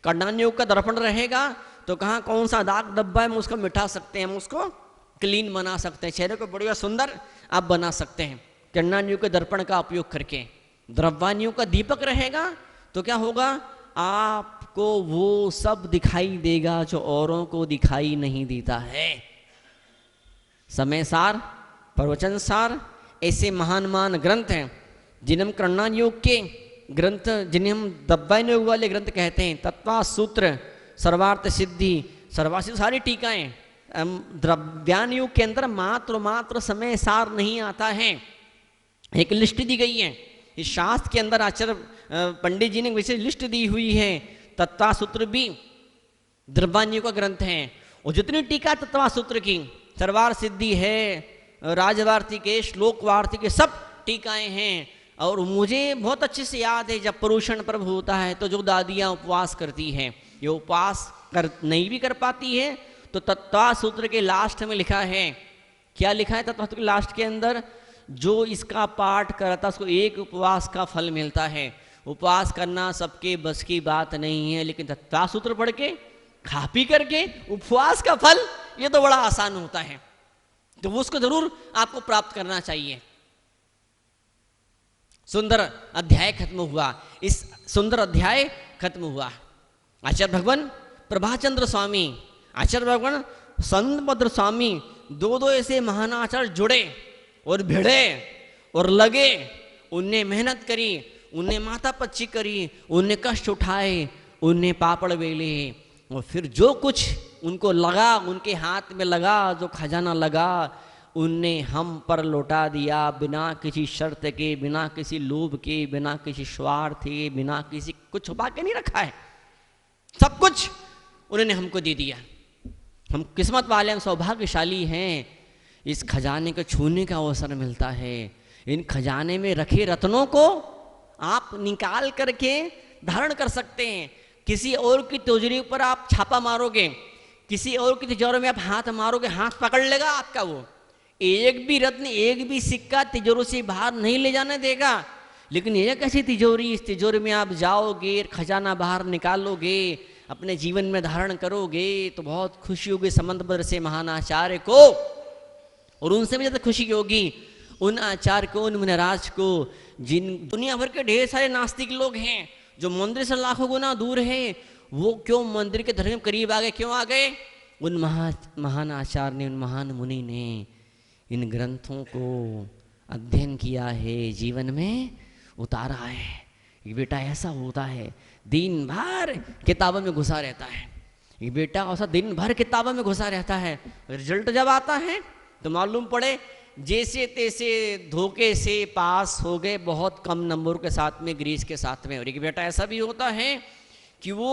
कर्णान युग का दर्पण रहेगा तो कहाँ कौन सा दाग धब्बा है हम उसको मिटा सकते हैं, हम उसको क्लीन बना सकते हैं, चेहरे को बढ़िया सुंदर आप बना सकते हैं कर्णान युग के दर्पण का उपयोग करके। द्रव्यान युग का दीपक रहेगा तो क्या होगा, आपको वो सब दिखाई देगा जो औरों को दिखाई नहीं देता है। समय सार, प्रवचन सार, ऐसे महान महान ग्रंथ हैं जिन्हें हम कर्णान युग के ग्रंथ, जिन्हें हम द्रव्यान युग वाले ग्रंथ कहते हैं। तत्वा सूत्र, सर्वार्थ सिद्धि, सर्वासिद्ध, सारी टीकाएं। द्रव्यान युग के अंदर मात्र समय सार नहीं आता है, एक लिस्ट दी गई है इस शास्त्र के अंदर। आचार्य पंडित जी ने वैसे लिस्ट दी हुई है। तत्वा सूत्र भी द्रव्यान युग का ग्रंथ है, और जितनी टीका तत्वा सूत्र की, सर्वार्थ सिद्धि है, राजवार्तिक के, श्लोक वार्तिक के, सब टीकाएं हैं। और मुझे बहुत अच्छे से याद है जब परुषण पर्व होता है तो जो दादियाँ उपवास करती हैं, ये उपवास नहीं भी कर पाती है तो तत्वा सूत्र के लास्ट में लिखा है, क्या लिखा है तत्वा सूत्र के लास्ट के अंदर, जो इसका पाठ करता उसको एक उपवास का फल मिलता है। उपवास करना सबके बस की बात नहीं है, लेकिन तत्वा सूत्र पढ़ के खा पी करके उपवास का फल ये तो बड़ा आसान होता है, तो वो उसको जरूर आपको प्राप्त करना चाहिए। सुंदर अध्याय खत्म हुआ, इस सुंदर अध्याय खत्म हुआ। आचार्य भगवान प्रभाचंद्र स्वामी, आचार्य भगवान संत भद्र स्वामी, दो ऐसे महान आचार्य जुड़े और भिड़े और लगे, उनने मेहनत करी, उनने माथा पच्ची करी, उनने कष्ट उठाए, उनने पापड़ बेले, और फिर जो कुछ उनको लगा, उनके हाथ में लगा, जो खजाना लगा, उनने हम पर लौटा दिया बिना किसी शर्त के, बिना किसी लोभ के, बिना किसी स्वार्थ के, बिना किसी कुछ छुपा के नहीं रखा है, सब कुछ उन्होंने हमको दे दिया। हम किस्मत वाले, हम सौभाग्यशाली हैं, इस खजाने को छूने का अवसर मिलता है। इन खजाने में रखे रत्नों को आप निकाल करके धारण कर सकते हैं। किसी और की तिजोरी पर आप छापा मारोगे, किसी और की तिजोरी में आप हाथ मारोगे, हाथ पकड़ लेगा आपका, वो एक भी रत्न, एक भी सिक्का तिजोरी से बाहर नहीं ले जाने देगा। लेकिन एक ऐसी तिजोरी, इस तिजोरी में आप जाओगे, खजाना बाहर निकालोगे, अपने जीवन में धारण करोगे तो बहुत खुशी होगी संत भद्र से महान आचार्य को, और उनसे भी ज़्यादा खुशी होगी उन आचार्य को, उन मुनिराज को, जिन दुनिया भर के ढेर सारे नास्तिक लोग हैं जो मंदिर से लाखों गुना दूर हैं, वो क्यों मंदिर के धर्म के करीब आ गए, क्यों आ गए? उन महान आचार्य ने, उन महान मुनि ने इन ग्रंथों को अध्ययन किया है, जीवन में उतारा है। ये बेटा ऐसा होता है, दिन भर किताबों में घुसा रहता है, ये बेटा ऐसा दिन भर किताबों में घुसा रहता है, रिजल्ट जब आता है तो मालूम पड़े जैसे तैसे धोखे से पास हो गए, बहुत कम नंबर के साथ में, ग्रीस के साथ में। और एक बेटा ऐसा भी होता है कि वो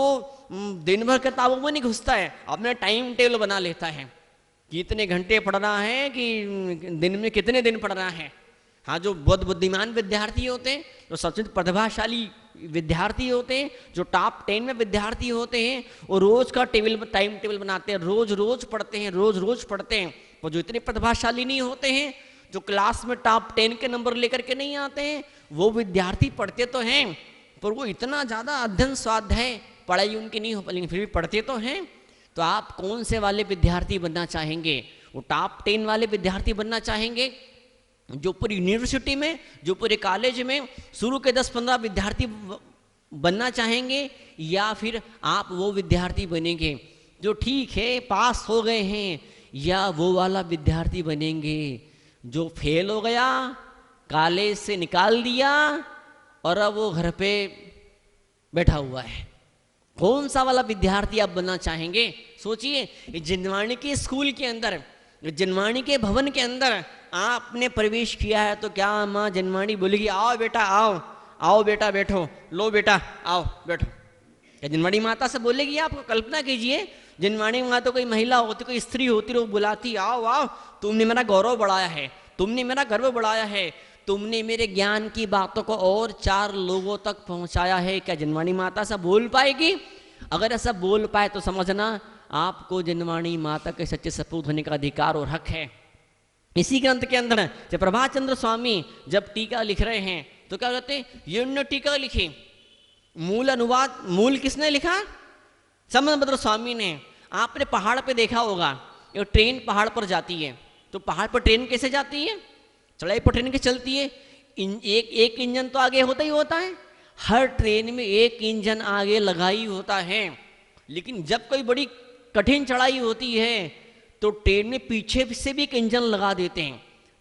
दिन भर किताबों में नहीं घुसता है, अपना टाइम टेबल बना लेता है कि इतने घंटे पढ़ना है, कि दिन में कितने दिन पढ़ना है। हाँ, जो बहुत बुद्धिमान विद्यार्थी होते हैं, जो सबसे प्रतिभाशाली विद्यार्थी होते हैं, जो टॉप 10 में विद्यार्थी होते हैं, वो रोज का टाइम टेबल बनाते हैं, रोज रोज पढ़ते हैं, रोज रोज पढ़ते हैं। वो जो इतने प्रतिभाशाली नहीं होते हैं, जो क्लास में टॉप 10 के नंबर लेकर के नहीं आते हैं, वो विद्यार्थी पढ़ते तो हैं, पर वो इतना ज़्यादा अध्ययन स्वाध्याय पढ़ाई उनकी नहीं हो, लेकिन फिर भी पढ़ते तो हैं। तो आप कौन से वाले विद्यार्थी बनना चाहेंगे? वो टॉप 10 वाले विद्यार्थी बनना चाहेंगे जो पूरी यूनिवर्सिटी में, जो पूरे कॉलेज में शुरू के 10-15 विद्यार्थी बनना चाहेंगे, या फिर आप वो विद्यार्थी बनेंगे जो ठीक है पास हो गए हैं, या वो वाला विद्यार्थी बनेंगे जो फेल हो गया, कॉलेज से निकाल दिया और अब वो घर पे बैठा हुआ है? कौन सा वाला विद्यार्थी आप बनना चाहेंगे? सोचिए, जिनवाणी के स्कूल के अंदर, जिनवाणी के भवन के अंदर आपने प्रवेश किया है तो क्या माँ जिनवाणी बोलेगी, आओ बेटा आओ, आओ बेटा बैठो, लो बेटा आओ बैठो? क्या जिनवाणी माता से बोलेगी? आपको कल्पना कीजिए, जिनवाणी माता कोई महिला होती, कोई स्त्री होती, वो बुलाती, आओ आओ, तुमने मेरा गौरव बढ़ाया है, तुमने मेरा गर्व बढ़ाया है, तुमने मेरे ज्ञान की बातों को और 4 लोगों तक पहुंचाया है। क्या जिनवाणी माता से बोल पाएगी? अगर ऐसा बोल पाए तो समझना आपको जिनवाणी माता के सच्चे सपूत होने का अधिकार और हक है। इसी ग्रंथ के अंदर जब प्रभाचंद्र स्वामी जब टीका लिख रहे हैं तो क्या कहते हैं, ये उन्होंने टीका लिखी, मूल अनुवाद, मूल किसने लिखा? समनभद्र स्वामी ने, आपने पहाड़ पे देखा होगा, ये ट्रेन पहाड़ पर जाती है, तो पहाड़ पर ट्रेन कैसे जाती है? चढ़ाई पर ट्रेन कैसे चलती है? एक इंजन तो आगे होता ही होता है, हर ट्रेन में एक इंजन आगे लगा ही होता है। लेकिन जब कोई बड़ी कठिन चढ़ाई होती है तो ट्रेन में पीछे से भी एक इंजन लगा देते हैं।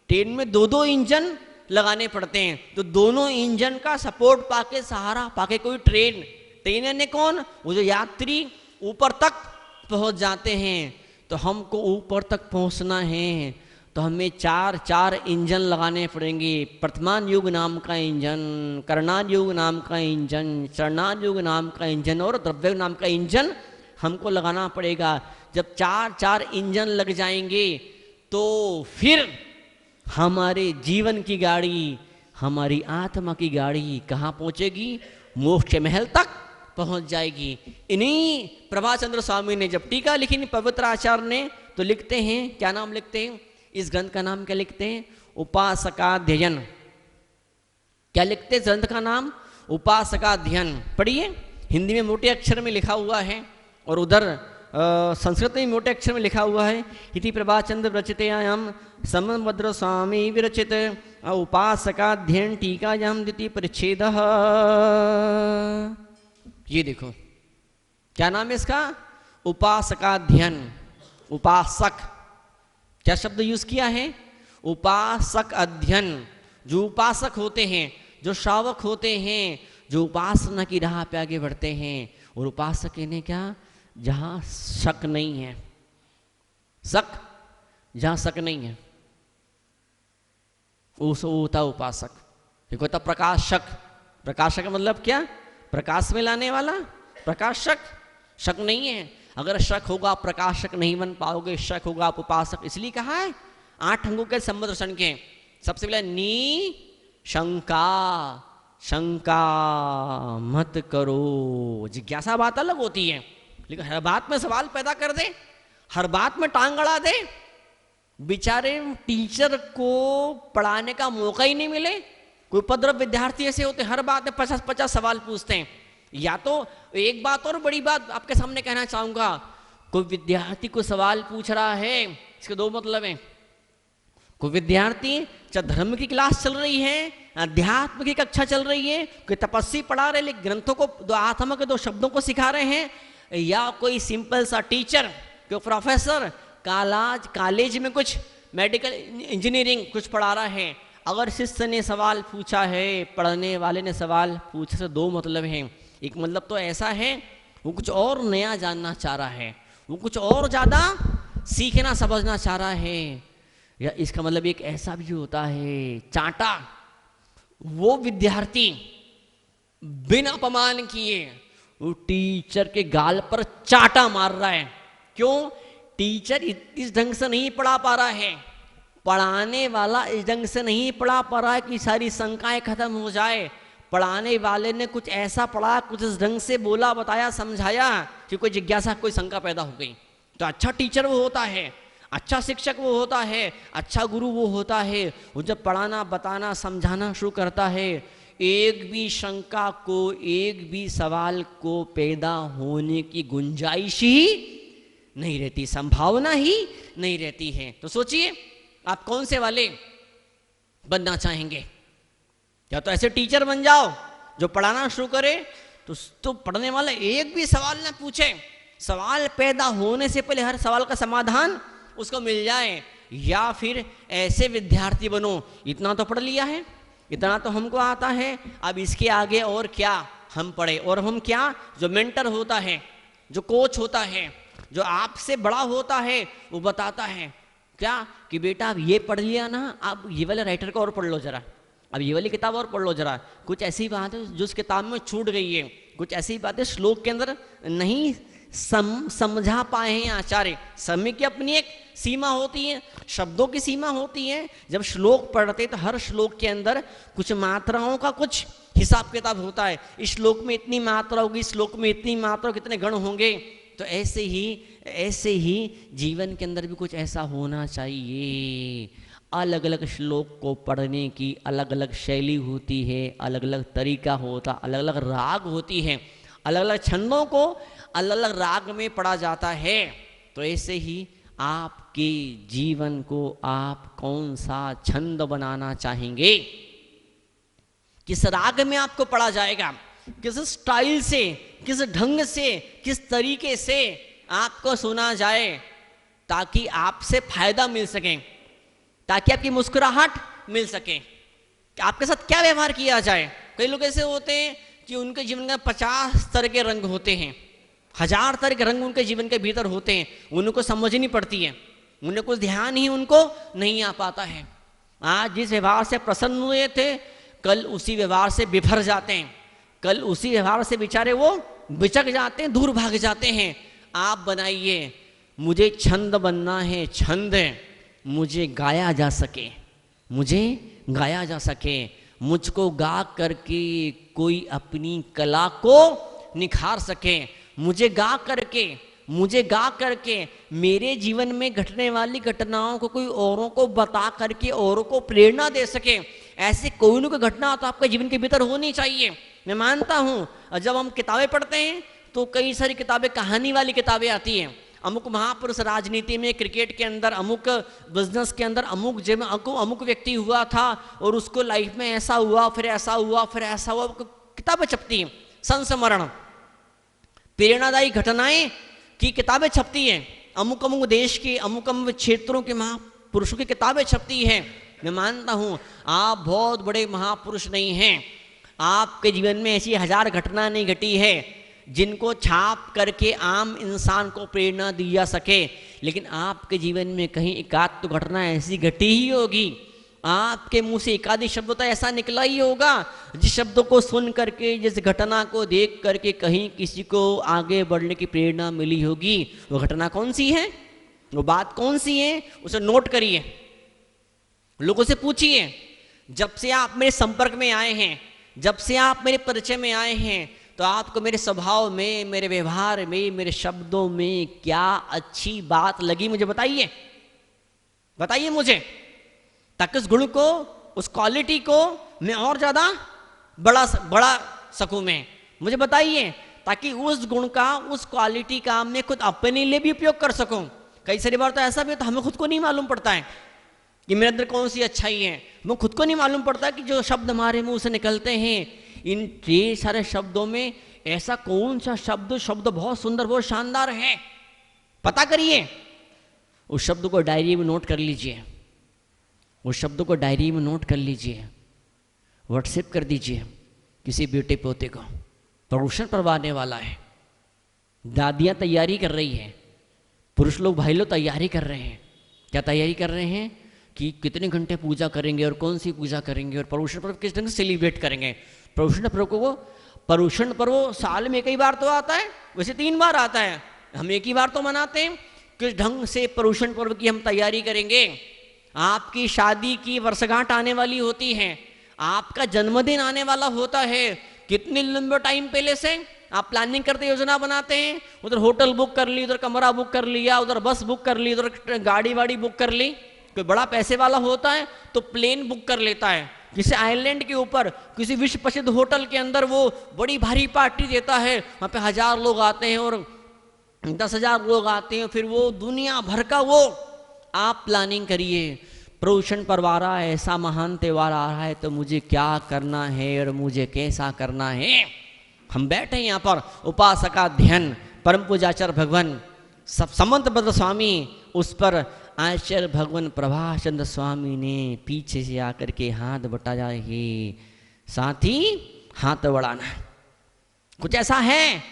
ट्रेन में दो दो इंजन लगाने पड़ते हैं, तो दोनों इंजन का सपोर्ट पाके, सहारा पाके कोई ट्रेन यानी कौन? वो जो यात्री ऊपर तक पहुंच जाते हैं। तो हमको ऊपर तक पहुंचना है तो हमें चार इंजन लगाने पड़ेंगे। प्रथमान युग नाम का इंजन, करणान युग नाम का इंजन, चरणान युग नाम का इंजन और द्रव्य नाम का इंजन हमको लगाना पड़ेगा। जब चार इंजन लग जाएंगे तो फिर हमारे जीवन की गाड़ी, हमारी आत्मा की गाड़ी कहाँ पहुँचेगी? मोक्ष महल तक पहुँच जाएगी। इन्हीं प्रभाचंद्र स्वामी ने जब टीका लिखी पवित्र आचार्य ने, तो लिखते हैं, क्या नाम लिखते हैं? इस ग्रंथ का नाम क्या लिखते हैं? उपासकाध्ययन। क्या लिखते हैं ग्रंथ का नाम? उपासकाध्ययन। पढ़िए, हिंदी में मोटे अक्षर में लिखा हुआ है और उधर संस्कृत में मोटे अक्षर में लिखा हुआ है। इति प्रभाचंद्र रचितयाम समनभद्र स्वामी विरचित उपासकाध्ययन टीकायाम द्वितीय परिच्छेद। ये देखो क्या नाम है इसका? उपासकाध्ययन। उपासक, क्या शब्द यूज किया है? उपासक अध्ययन। जो उपासक होते हैं, जो श्रावक होते हैं, जो उपासना की राह पे आगे बढ़ते हैं, और उपासक इन्हें क्या? जहां शक नहीं है, जहां शक नहीं है वो होता उपासक। देखो होता प्रकाशक। प्रकाशक का मतलब क्या? प्रकाश में लाने वाला प्रकाशक। शक नहीं है, अगर शक होगा आप प्रकाशक नहीं बन पाओगे, शक होगा आप उपासक। इसलिए कहा है 8 अंगों के संबंध दर्शन के सबसे पहले शंका, शंका मत करो। जिज्ञासा बात अलग होती है, लेकिन हर बात में सवाल पैदा कर दे, हर बात में टांग अड़ा दे, बेचारे टीचर को पढ़ाने का मौका ही नहीं मिले। कोई उपद्रव विद्यार्थी ऐसे होते हर बात में 50-50 सवाल पूछते हैं। या तो एक बात और बड़ी बात आपके सामने कहना चाहूंगा, कोई विद्यार्थी को सवाल पूछ रहा है, इसके 2 मतलब हैं। कोई विद्यार्थी चाहे धर्म की क्लास चल रही है, अध्यात्म की कक्षा चल रही है, कोई तपस्वी पढ़ा रहे, लेकिन ग्रंथों को, 2 आत्मा के 2 शब्दों को सिखा रहे हैं, या कोई सिंपल सा टीचर, कोई प्रोफेसर कॉलेज में कुछ मेडिकल इंजीनियरिंग कुछ पढ़ा रहा है। अगर शिष्य ने सवाल पूछा है, पढ़ने वाले ने सवाल पूछे, से 2 मतलब हैं। एक मतलब तो ऐसा है वो कुछ और नया जानना चाह रहा है, वो कुछ और ज़्यादा सीखना समझना चाह रहा है, या इसका मतलब एक ऐसा भी होता है चांटा। वो विद्यार्थी बिना अपमान किए वो टीचर के गाल पर चांटा मार रहा है। क्यों? टीचर इस ढंग से नहीं पढ़ा पा रहा है, पढ़ाने वाला इस ढंग से नहीं पढ़ा पा रहा है कि सारी शंकाएं खत्म हो जाए। पढ़ाने वाले ने कुछ ऐसा पढ़ा, कुछ इस ढंग से बोला, बताया, समझाया कि कोई जिज्ञासा, कोई शंका पैदा हो गई। तो अच्छा टीचर वो होता है, अच्छा शिक्षक वो होता है, अच्छा गुरु वो होता है, वो जब पढ़ाना, बताना, समझाना शुरू करता है, एक भी शंका को, एक भी सवाल को पैदा होने की गुंजाइश ही नहीं रहती, संभावना ही नहीं रहती है। तो सोचिए आप कौन से वाले बनना चाहेंगे? या तो ऐसे टीचर बन जाओ जो पढ़ाना शुरू करे तो पढ़ने वाला एक भी सवाल ना पूछे, सवाल पैदा होने से पहले हर सवाल का समाधान उसको मिल जाए। या फिर ऐसे विद्यार्थी बनो, इतना तो पढ़ लिया है, इतना तो हमको आता है, अब इसके आगे और क्या हम पढ़े। और हम क्या, जो मेंटर होता है, जो कोच होता है, जो आपसे बड़ा होता है, वो बताता है क्या कि बेटा अब ये पढ़ लिया ना, अब ये वाले राइटर को और पढ़ लो जरा, अब ये वाली किताब और पढ़ लो जरा। कुछ ऐसी बात है जो उस किताब में छूट गई है, कुछ ऐसी बातें श्लोक के अंदर नहीं समझा पाए हैं आचार्य। समय की अपनी एक सीमा होती है, शब्दों की सीमा होती है। जब श्लोक पढ़ते तो हर श्लोक के अंदर कुछ मात्राओं का कुछ हिसाब किताब होता है। इस श्लोक में इतनी मात्रा होगी, इस श्लोक में इतनी मात्रा, कितने गण होंगे। तो ऐसे ही जीवन के अंदर भी कुछ ऐसा होना चाहिए। अलग अलग श्लोक को पढ़ने की अलग अलग शैली होती है, अलग अलग तरीका होता, अलग अलग राग होती है, अलग अलग छंदों को अलग अलग राग में पढ़ा जाता है। तो ऐसे ही आपके जीवन को आप कौन सा छंद बनाना चाहेंगे, किस राग में आपको पढ़ा जाएगा, किस स्टाइल से, किस ढंग से, किस तरीके से आपको सुना जाए, ताकि आपसे फायदा मिल सके, ताकि आपकी मुस्कुराहट मिल सके, आपके साथ क्या व्यवहार किया जाए। कई लोग ऐसे होते हैं कि उनके जीवन में 50 तरह के रंग होते हैं, 1000 तरह के रंग उनके जीवन के भीतर होते हैं, उनको समझ नहीं पड़ती है, उन्हें कुछ ध्यान ही उनको नहीं आ पाता है। आज जिस व्यवहार से प्रसन्न हुए थे, कल उसी व्यवहार से बिफर जाते हैं, कल उसी व्यवहार से बेचारे वो बिचक जाते हैं, दूर भाग जाते हैं। आप बनाइए, मुझे छंद बनना है, छंद मुझे गाया जा सके, मुझे गाया जा सके, मुझको गा करके कोई अपनी कला को निखार सके, मुझे गा करके मेरे जीवन में घटने वाली घटनाओं को कोई औरों को बता करके औरों को प्रेरणा दे सके। ऐसे कोई न कोई घटना तो आपके जीवन के भीतर होनी चाहिए। मैं मानता हूँ जब हम किताबें पढ़ते हैं तो कई सारी किताबें, कहानी वाली किताबें आती हैं, अमुक महापुरुष राजनीति में, क्रिकेट के अंदर, अमुक बिजनेस के अंदर, अमुक व्यक्ति हुआ था और उसको लाइफ में ऐसा हुआ, फिर ऐसा हुआ, फिर ऐसा हुआ, किताबें छपती हैं, संस्मरण, प्रेरणादायी घटनाएं की किताबें छपती हैं, अमुक अमुक देश के, अमुक अमुक क्षेत्रों के महापुरुषों की किताबें छपती हैं। मैं मानता हूँ आप बहुत बड़े महापुरुष नहीं हैं, आपके जीवन में ऐसी 1000 घटना नहीं घटी है जिनको छाप करके आम इंसान को प्रेरणा दी जा सके, लेकिन आपके जीवन में कहीं एकाध तो घटना ऐसी घटी ही होगी, आपके मुंह से एकाधी शब्द तो ऐसा निकला ही होगा जिस शब्दों को सुन करके, जिस घटना को देख करके कहीं किसी को आगे बढ़ने की प्रेरणा मिली होगी। वो घटना कौन सी है, वो बात कौन सी है, उसे नोट करिए, लोगों से पूछिए। जब से आप मेरे संपर्क में आए हैं, जब से आप मेरे परिचय में आए हैं, तो आपको मेरे स्वभाव में, मेरे व्यवहार में, मेरे शब्दों में क्या अच्छी बात लगी, मुझे बताइए, बताइए मुझे, ताकि उस गुण को, उस क्वालिटी को मैं और ज़्यादा बढ़ा सकूं। मैं, मुझे बताइए, ताकि उस गुण का, उस क्वालिटी का मैं खुद अपने लिए भी उपयोग कर सकूं। कई सारी बार तो ऐसा भी होता है, हमें खुद को नहीं मालूम पड़ता है कि मेरे अंदर कौन सी अच्छाई है, हमें खुद को नहीं मालूम पड़ता कि जो शब्द हमारे मुंह से निकलते हैं, इन ढेर सारे शब्दों में ऐसा कौन सा शब्द बहुत सुंदर, बहुत शानदार है, पता करिए। उस शब्द को डायरी में नोट कर लीजिए, उस शब्द को डायरी में नोट कर लीजिए, व्हाट्सएप कर दीजिए किसी बेटे पोते को, प्रमोशन करवाने वाला है, दादियाँ तैयारी कर रही हैं, पुरुष लोग, भाई लोग तैयारी कर रहे हैं। क्या तैयारी कर रहे हैं कि कितने घंटे पूजा करेंगे और कौन सी पूजा करेंगे और पर्युषण पर्व किस ढंग से सेलिब्रेट करेंगे। पर्युषण पर्व साल में कई बार तो आता है, वैसे 3 बार आता है, हम एक ही बार तो मनाते हैं। किस ढंग से पर्युषण पर्व की हम तैयारी करेंगे। आपकी शादी की वर्षगांठ आने वाली होती है, आपका जन्मदिन आने वाला होता है, कितने लंबे टाइम पहले से आप प्लानिंग करते, योजना बनाते हैं। उधर होटल बुक कर ली, उधर कमरा बुक कर लिया, उधर बस बुक कर ली, उधर गाड़ी वाड़ी बुक कर ली। कोई बड़ा पैसे वाला होता है तो प्लेन बुक कर लेता है, किसी आइलैंड के ऊपर, किसी विश्व प्रसिद्ध होटल के अंदर वो बड़ी भारी पार्टी देता है, वहाँ पे 1000 लोग आते हैं और 10,000 लोग आते हैं, फिर वो दुनिया भर का वो आप प्लानिंग करिए। पर्युषण पर्व आ रहा है, ऐसा महान त्यौहार आ रहा है, तो मुझे क्या करना है और मुझे कैसा करना है। हम बैठे यहाँ पर उपासकाध्ययन परम पूजाचार्य भगवान समंतभद्र स्वामी, उस पर आचार्य भगवान प्रभाचंद्र स्वामी ने पीछे से आकर के हाथ बटाया है, साथ ही हाथ बढ़ाना। कुछ ऐसा है,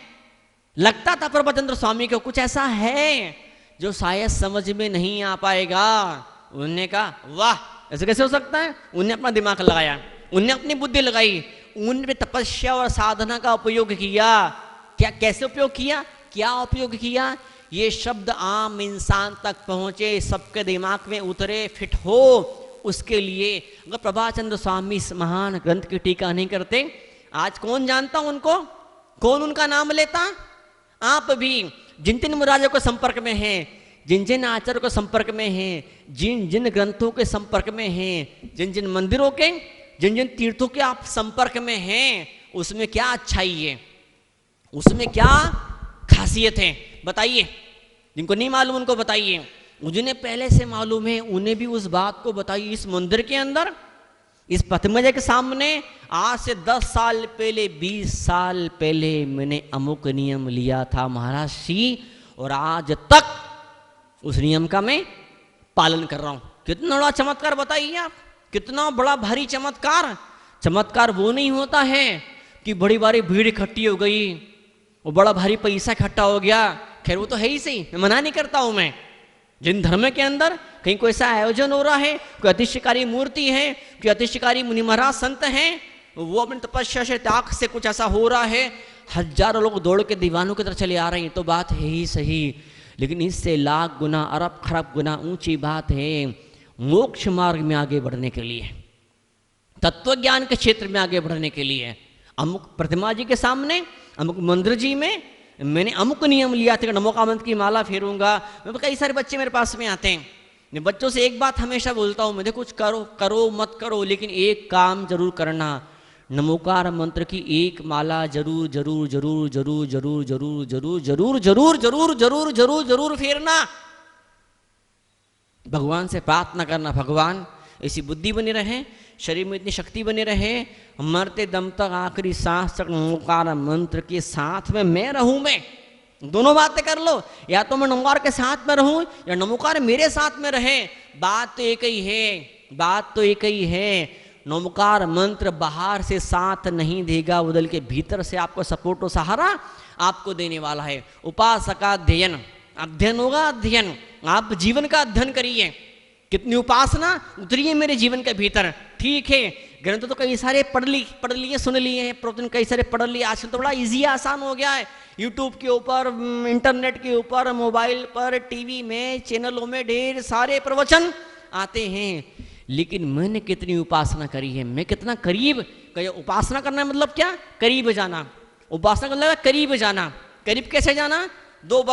लगता था प्रभाचंद्र स्वामी को कुछ ऐसा है जो शायद समझ में नहीं आ पाएगा। उन्होंने कहा वाह, ऐसे कैसे हो सकता है। उन्हें अपना दिमाग लगाया, उन्हें अपनी बुद्धि लगाई, उन्होंने तपस्या और साधना का उपयोग किया। क्या, कैसे उपयोग किया, क्या उपयोग किया, ये शब्द आम इंसान तक पहुंचे, सबके दिमाग में उतरे, फिट हो, उसके लिए अगर प्रभाचंद्र स्वामी इस महान ग्रंथ की टीका नहीं करते, आज कौन जानता उनको, कौन उनका नाम लेता। आप भी जिन जिन महाराजों के संपर्क में हैं, जिन जिन आचार्यों के संपर्क में हैं, जिन जिन ग्रंथों के संपर्क में हैं, जिन जिन मंदिरों के, जिन जिन तीर्थों के आप संपर्क में हैं, उसमें क्या अच्छाई है, उसमें क्या खासियत है बताइए, जिनको नहीं मालूम उनको बताइए। जिन्हें पहले से मालूम है उन्हें भी उस बात को बताइए। इस मंदिर के अंदर, इस प्रतिमा के सामने आज से 10 साल पहले, 20 साल पहले मैंने अमुक नियम लिया था महाराज जी, और आज तक उस नियम का मैं पालन कर रहा हूं। कितना बड़ा चमत्कार बताइए आप, कितना बड़ा भारी चमत्कार। चमत्कार वो नहीं होता है कि बड़ी भारी भीड़ इकट्ठी हो गई, वो बड़ा भारी पैसा इकट्ठा हो गया। खैर वो तो है ही सही, मैं मना नहीं करता हूं। मैं जिन धर्म के अंदर कहीं कोई ऐसा आयोजन हो रहा है, कोई अतिष्यकारी मूर्ति है, कोई अतिष्यकारी मुनि महाराज संत हैं, वो अपनी तपस्या से त्याग से कुछ ऐसा हो रहा है, हजारों लोग दौड़ के दीवानों की तरफ चले आ रहे हैं, तो बात है ही सही। लेकिन इससे लाख गुना, अरब खरब गुना ऊंची बात है मोक्ष मार्ग में आगे बढ़ने के लिए, तत्व ज्ञान के क्षेत्र में आगे बढ़ने के लिए। अमुक प्रतिमा जी के सामने, अमुक मंदिर जी में मैंने अमुक नियम लिया था, नमोकामंत्र की माला फेरूंगा। कई सारे बच्चे मेरे पास में आते हैं, मैं बच्चों से एक बात हमेशा बोलता हूँ, मुझे कुछ करो करो मत करो, लेकिन एक काम जरूर करना, नमोकार मंत्र की एक माला जरूर जरूर जरूर जरूर जरूर जरूर जरूर जरूर जरूर जरूर जरूर जरूर जरूर फेरना। भगवान से प्रार्थना करना, भगवान ऐसी बुद्धि बनी रहे, शरीर में इतनी शक्ति बनी रहे, मरते दम तक आखिरी सांस तक नमोकार मंत्र के साथ में मैं रहूं। मैं दोनों बातें कर लो, या तो मैं नमोकार के साथ में रहूं या नमोकार मेरे साथ में रहे। बात तो एक ही है, बात तो एक ही है। नमोकार मंत्र बाहर से साथ नहीं देगा, बदल के भीतर से आपको सपोर्ट और सहारा आपको देने वाला है। उपासकाध्ययन, अध्ययन होगा अध्ययन, आप जीवन का अध्ययन करिए। कितनी उपासना उतरी है मेरे जीवन के भीतर। ठीक है, ग्रंथ तो कई सारे पढ़ लिए सुन लिए हैं, प्रवचन कई सारे पढ़ लिए। आजकल तो बड़ा इजी आसान हो गया है, यूट्यूब के ऊपर, इंटरनेट के ऊपर, मोबाइल पर, टीवी में, चैनलों में ढेर सारे प्रवचन आते हैं। लेकिन मैंने कितनी उपासना करी है, मैं कितना करीब। उपासना करना मतलब क्या? करीब जाना। उपासना का मतलब करीब जाना। करीब कैसे जाना? दो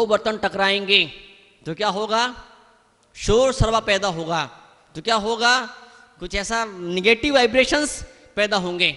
बर्तन टकराएंगे तो क्या होगा? शोर शराबा पैदा होगा, तो क्या होगा? कुछ ऐसा निगेटिव वाइब्रेशंस पैदा होंगे।